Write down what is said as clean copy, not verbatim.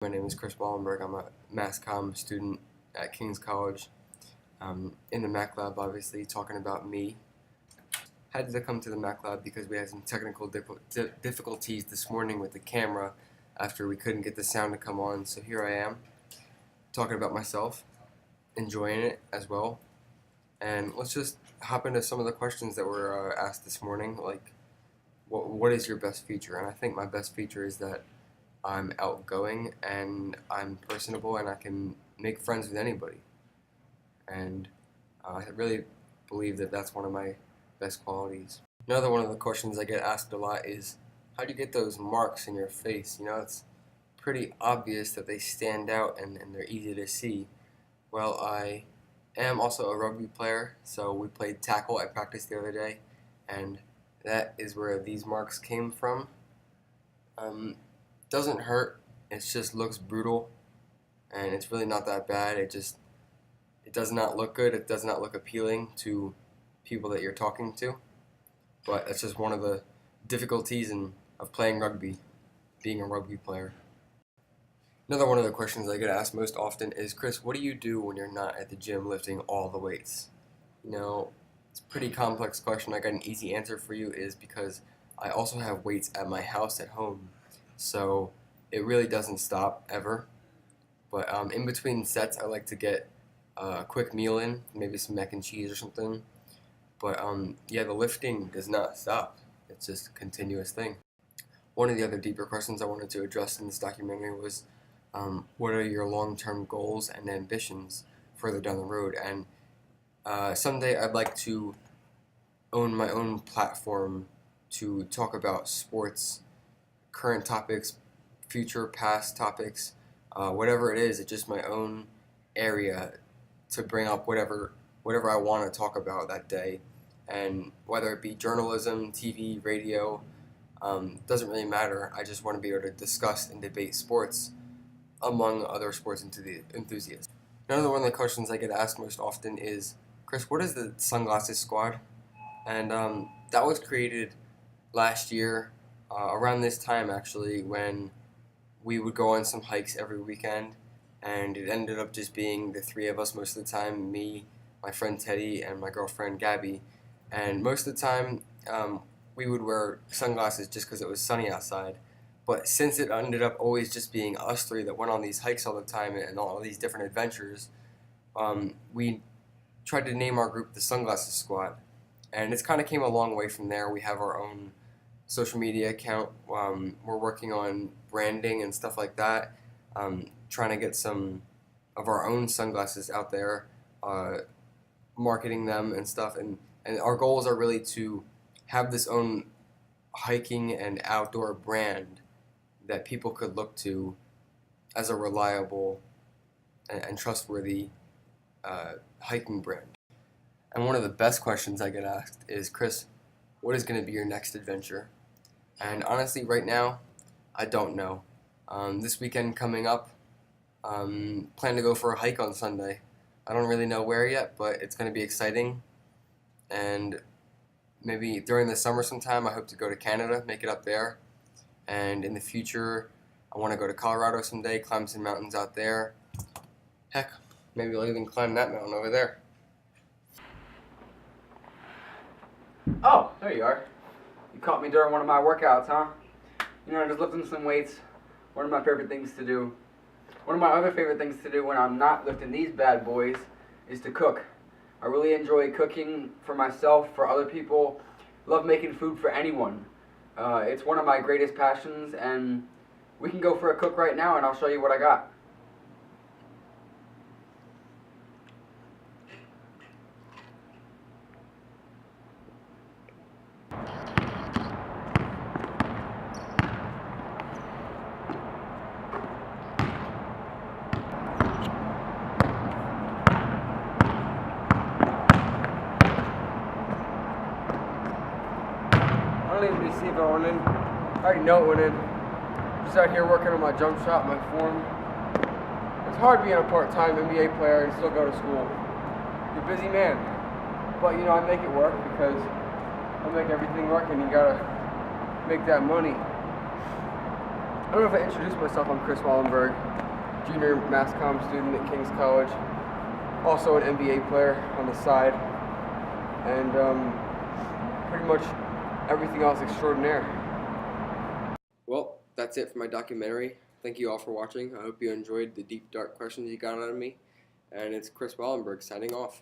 My name is Chris Wallenburg. I'm a mass comm student at King's College. In the Mac Lab, obviously, talking about me. Had to come to the Mac Lab because we had some technical difficulties this morning with the camera after we couldn't get the sound to come on. So here I am, talking about myself, enjoying it as well. And let's just hop into some of the questions that were asked this morning, like what is your best feature? And I think my best feature is that I'm outgoing and I'm personable and I can make friends with anybody. And I really believe that that's one of my best qualities. Another one of the questions I get asked a lot is, how do you get those marks in your face? You know, it's pretty obvious that they stand out and they're easy to see. Well, I am also a rugby player, so we played tackle at practice the other day, and that is where these marks came from. Doesn't hurt, it just looks brutal, and it's really not that bad. It does not look good, it does not look appealing to people that you're talking to, but that's just one of the difficulties of playing rugby, being a rugby player. Another one of the questions I get asked most often is, Chris, what do you do when you're not at the gym lifting all the weights? You know, it's a pretty complex question. I got an easy answer for you, is because I also have weights at my house at home. So it really doesn't stop ever. But in between sets, I like to get a quick meal in, maybe some mac and cheese or something. But yeah, the lifting does not stop. It's just a continuous thing. One of the other deeper questions I wanted to address in this documentary was, what are your long-term goals and ambitions further down the road? And someday I'd like to own my own platform to talk about sports, current topics, future, past topics, whatever it is. It's just my own area to bring up whatever I want to talk about that day. And whether it be journalism, TV, radio, doesn't really matter. I just want to be able to discuss and debate sports among other sports enthusiasts. Another one of the questions I get asked most often is, Chris, what is the Sunglasses Squad? And that was created last year, around this time actually, when we would go on some hikes every weekend, and it ended up just being the three of us most of the time, me, my friend Teddy, and my girlfriend Gabby. And most of the time, we would wear sunglasses just because it was sunny outside. But since it ended up always just being us three that went on these hikes all the time and all these different adventures, we tried to name our group the Sunglasses Squad. And it's kind of came a long way from there. We have our own social media account. We're working on branding and stuff like that, trying to get some of our own sunglasses out there, marketing them and stuff. And our goals are really to have this own hiking and outdoor brand that people could look to as a reliable and trustworthy hiking brand. And one of the best questions I get asked is, Chris, what is going to be your next adventure? And honestly, right now, I don't know. This weekend coming up, plan to go for a hike on Sunday. I don't really know where yet, but it's going to be exciting. And maybe during the summer sometime, I hope to go to Canada, make it up there. And in the future, I want to go to Colorado someday, climb some mountains out there. Heck, maybe I'll even climb that mountain over there. Oh, there you are. You caught me during one of my workouts, huh? You know, just lifting some weights. One of my favorite things to do. One of my other favorite things to do when I'm not lifting these bad boys is to cook. I really enjoy cooking for myself, for other people. Love making food for anyone. It's one of my greatest passions, and we can go for a cook right now and I'll show you what I got. I don't even need to see if it went in. I already know it went in. Just out here working on my jump shot, my form. It's hard being a part-time NBA player and still go to school. You're a busy man. But you know, I make it work because I make everything work, and you gotta make that money. I don't know if I introduced myself. I'm Chris Wallenburg, junior mass comm student at King's College, also an NBA player on the side, and pretty much everything else extraordinaire. Well, that's it for my documentary. Thank you all for watching. I hope you enjoyed the deep, dark questions you got out of me. And it's Chris Wallenburg signing off.